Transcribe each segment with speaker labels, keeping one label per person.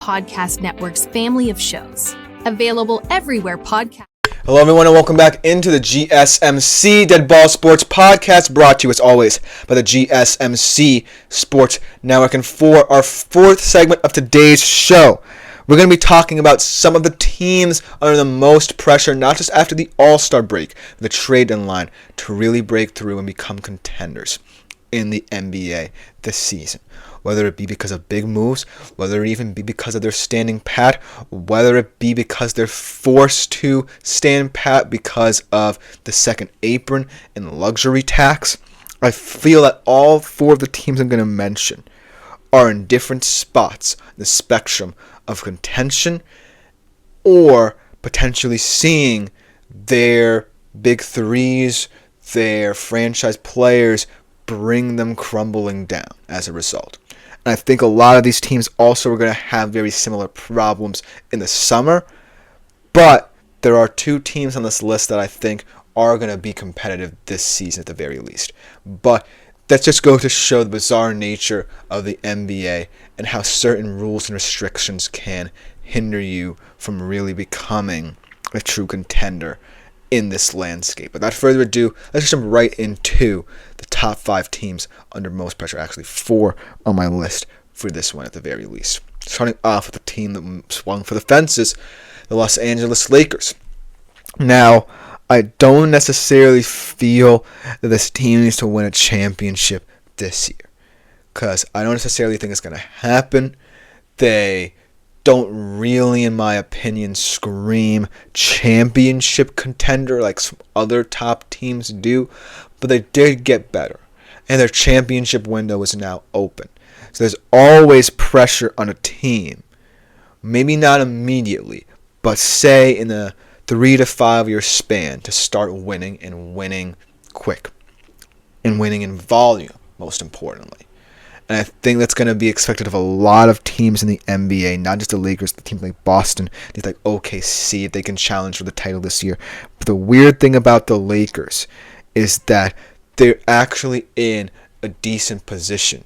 Speaker 1: Podcast Network's family of shows. Available everywhere podcasts.
Speaker 2: Hello everyone and welcome back into the GSMC Dead Ball Sports Podcast, brought to you as always by the GSMC Sports Network. And for our fourth segment of today's show, we're going to be talking about some of the teams under the most pressure, not just after the All-Star break, the trade deadline, to really break through and become contenders in the NBA this season. Whether it be because of big moves, whether it even be because of their standing pat, whether it be because they're forced to stand pat because of the second apron and luxury tax. I feel that all four of the teams I'm going to mention are in different spots in the spectrum of contention or potentially seeing their big threes, their franchise players, bring them crumbling down as a result. And I think a lot of these teams also are going to have very similar problems in the summer. But there are two teams on this list that I think are going to be competitive this season at the very least. But that just goes to show the bizarre nature of the NBA and how certain rules and restrictions can hinder you from really becoming a true contender in this landscape. Without further ado, let's just jump right into the top 5 teams under most pressure. Actually, 4 on my list for this one at the very least. Starting off with the team that swung for the fences, the Los Angeles Lakers. Now, I don't necessarily feel that this team needs to win a championship this year, because I don't necessarily think it's going to happen. They don't really, in my opinion, scream championship contender like some other top teams do, but they did get better, and their championship window is now open. So there's always pressure on a team, maybe not immediately, but say in the 3 to 5 year span, to start winning and winning quick and winning in volume, most importantly. And I think that's going to be expected of a lot of teams in the NBA, not just the Lakers, the teams like Boston, teams like OKC, if they can challenge for the title this year. But the weird thing about the Lakers is that they're actually in a decent position.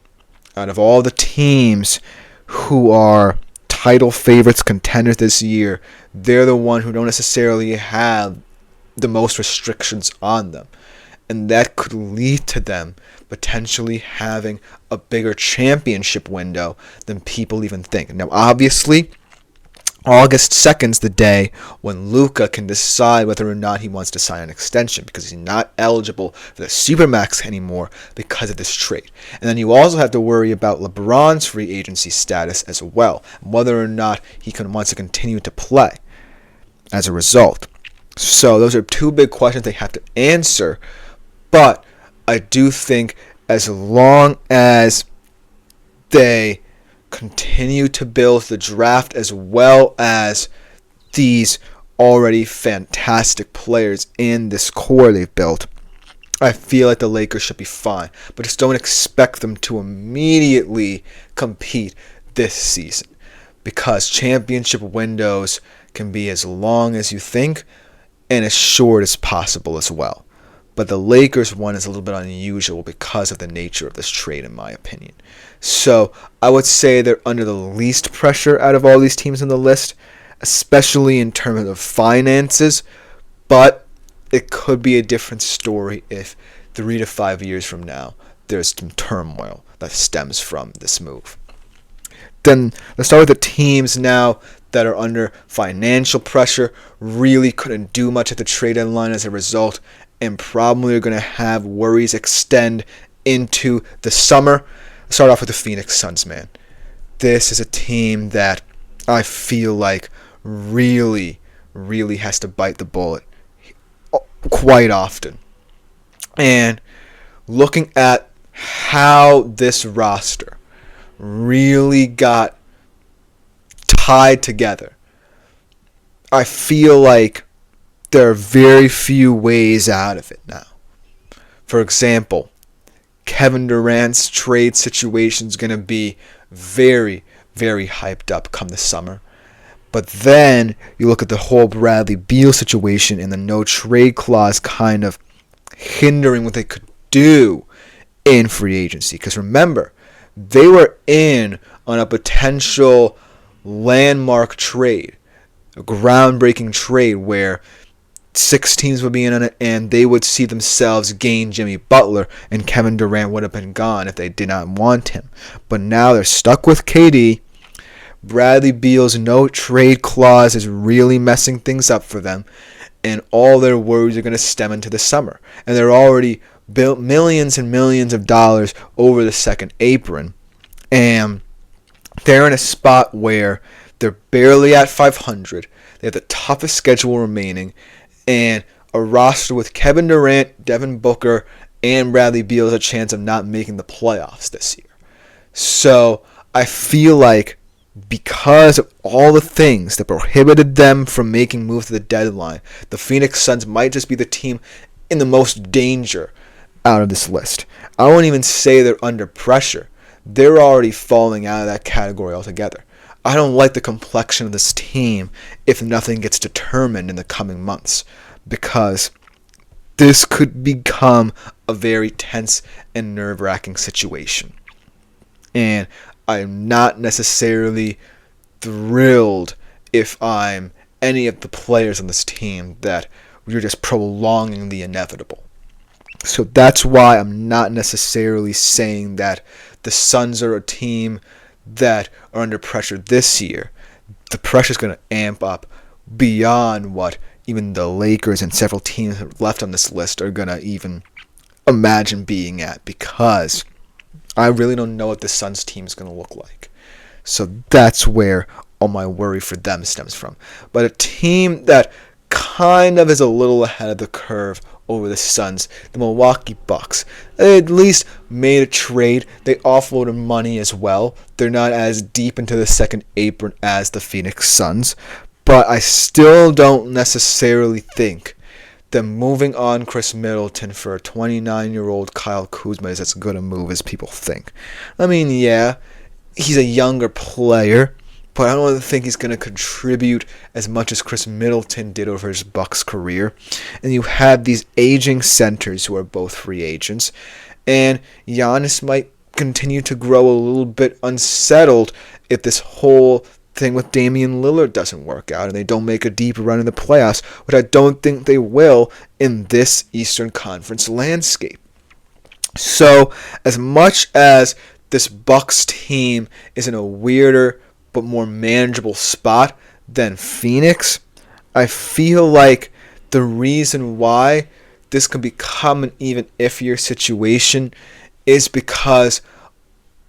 Speaker 2: Out of all the teams who are title favorites, contenders this year, they're the one who don't necessarily have the most restrictions on them. And that could lead to them potentially having a bigger championship window than people even think. Now, obviously, August 2nd's the day when Luka can decide whether or not he wants to sign an extension, because he's not eligible for the Supermax anymore because of this trade. And then you also have to worry about LeBron's free agency status as well, whether or not he wants to continue to play as a result. So those are two big questions they have to answer. But I do think as long as they continue to build the draft as well as these already fantastic players in this core they've built, I feel like the Lakers should be fine. But just don't expect them to immediately compete this season, because championship windows can be as long as you think and as short as possible as well. But the Lakers one is a little bit unusual because of the nature of this trade, in my opinion. So I would say they're under the least pressure out of all these teams on the list, especially in terms of finances. But it could be a different story if 3 to 5 years from now there's some turmoil that stems from this move. Then let's start with the teams now that are under financial pressure, really couldn't do much at the trade deadline as a result, and probably are going to have worries extend into the summer. Let's start off with the Phoenix Suns, man. This is a team that I feel like really, really has to bite the bullet quite often. And looking at how this roster really got tied together, I feel like there are very few ways out of it now. For example, Kevin Durant's trade situation is going to be very, very hyped up come the summer. But then you look at the whole Bradley Beal situation and the no trade clause kind of hindering what they could do in free agency. Because remember, they were in on a potential landmark trade, a groundbreaking trade where 6 teams would be in on it, and they would see themselves gain Jimmy Butler, and Kevin Durant would have been gone if they did not want him. But now they're stuck with KD. Bradley Beal's no trade clause is really messing things up for them, and all their worries are going to stem into the summer. And they're already built millions and millions of dollars over the second apron, and they're in a spot where they're barely at 500. They have the toughest schedule remaining, and a roster with Kevin Durant, Devin Booker, and Bradley Beal has a chance of not making the playoffs this year. So I feel like because of all the things that prohibited them from making moves to the deadline, the Phoenix Suns might just be the team in the most danger out of this list. I won't even say they're under pressure. They're already falling out of that category altogether. I don't like the complexion of this team if nothing gets determined in the coming months, because this could become a very tense and nerve-wracking situation. And I'm not necessarily thrilled if I'm any of the players on this team that we're just prolonging the inevitable. So that's why I'm not necessarily saying that the Suns are a team that are under pressure this year. The pressure is going to amp up beyond what even the Lakers and several teams left on this list are going to even imagine being at, because I really don't know what the Suns team is going to look like. So that's where all my worry for them stems from. But a team that kind of is a little ahead of the curve over the Suns, the Milwaukee Bucks. They at least made a trade. They offloaded money as well. They're not as deep into the second apron as the Phoenix Suns. But I still don't necessarily think that moving on Chris Middleton for a 29-year-old Kyle Kuzma is as good a move as people think. I mean, yeah, he's a younger player, but I don't think he's going to contribute as much as Chris Middleton did over his Bucks career. And you have these aging centers who are both free agents, and Giannis might continue to grow a little bit unsettled if this whole thing with Damian Lillard doesn't work out and they don't make a deep run in the playoffs, which I don't think they will in this Eastern Conference landscape. So as much as this Bucks team is in a weirder but more manageable spot than Phoenix, I feel like the reason why this could become an even iffier situation is because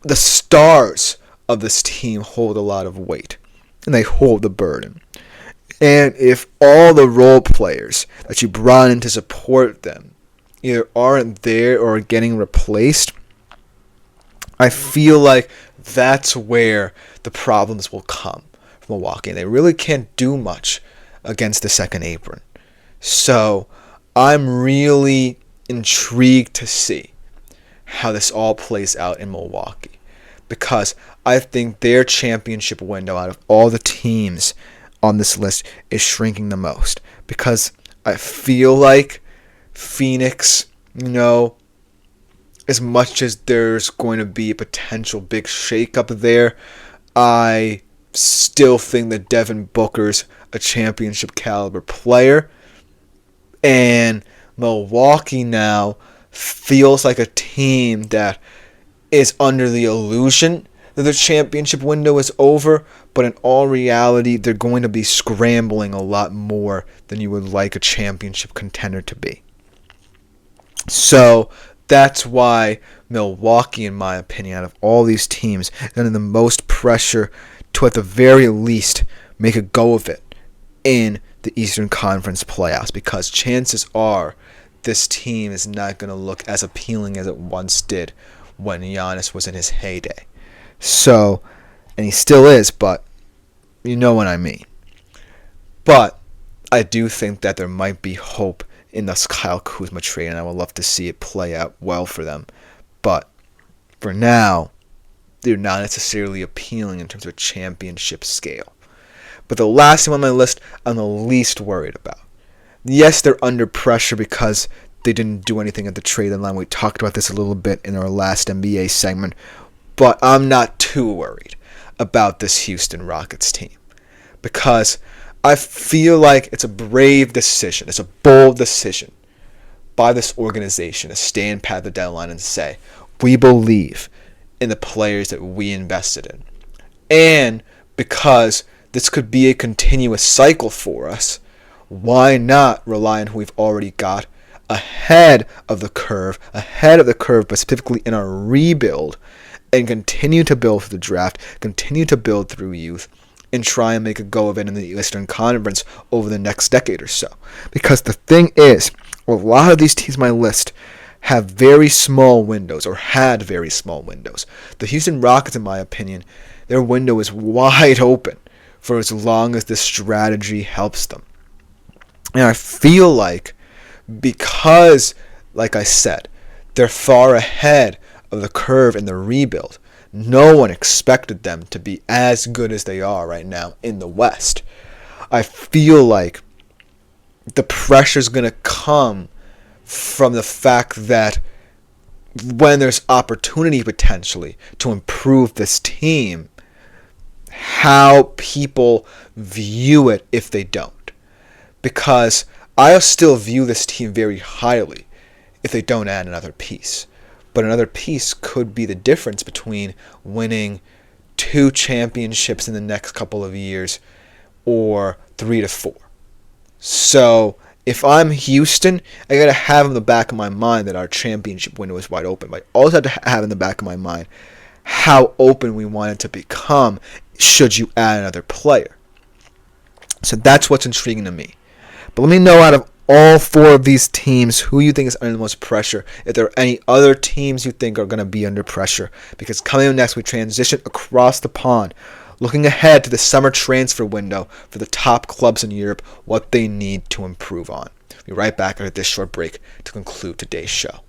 Speaker 2: the stars of this team hold a lot of weight, and they hold the burden. And if all the role players that you brought in to support them either aren't there or are getting replaced, I feel like that's where the problems will come from Milwaukee. And they really can't do much against the second apron. So I'm really intrigued to see how this all plays out in Milwaukee, because I think their championship window out of all the teams on this list is shrinking the most. Because I feel like Phoenix, as much as there's going to be a potential big shakeup there, I still think that Devin Booker's a championship caliber player. And Milwaukee now feels like a team that is under the illusion that the championship window is over, but in all reality, they're going to be scrambling a lot more than you would like a championship contender to be. So that's why Milwaukee, in my opinion, out of all these teams, is under the most pressure to at the very least make a go of it in the Eastern Conference playoffs, because chances are this team is not going to look as appealing as it once did when Giannis was in his heyday. So, and he still is, but you know what I mean. But I do think that there might be hope in this Kyle Kuzma trade, and I would love to see it play out well for them. But for now, they're not necessarily appealing in terms of a championship scale. But the last team on my list, I'm the least worried about. Yes, they're under pressure because they didn't do anything at the trade deadline. We talked about this a little bit in our last NBA segment, but I'm not too worried. about this Houston Rockets team, because I feel like it's a brave decision, it's a bold decision by this organization to stand pat the deadline and say, we believe in the players that we invested in. And because this could be a continuous cycle for us, why not rely on who we've already got ahead of the curve, but specifically in our rebuild, and continue to build through the draft, continue to build through youth, and try and make a go of it in the Eastern Conference over the next decade or so. Because the thing is, a lot of these teams on my list have very small windows, or had very small windows. The Houston Rockets, in my opinion, their window is wide open for as long as this strategy helps them. And I feel like, because, like I said, they're far ahead of the curve in the rebuild, no one expected them to be as good as they are right now in the West. I feel like the pressure's going to come from the fact that when there's opportunity potentially to improve this team, how people view it if they don't. Because I still view this team very highly if they don't add another piece. But another piece could be the difference between winning 2 championships in the next couple of years or 3 to 4. So if I'm Houston, I got to have in the back of my mind that our championship window is wide open. But I also have to have in the back of my mind how open we want it to become should you add another player. So that's what's intriguing to me. But let me know, out of all 4 of these teams, who you think is under the most pressure. If there are any other teams you think are going to be under pressure. Because coming up next, we transition across the pond, looking ahead to the summer transfer window for the top clubs in Europe, what they need to improve on. We'll be right back after this short break to conclude today's show.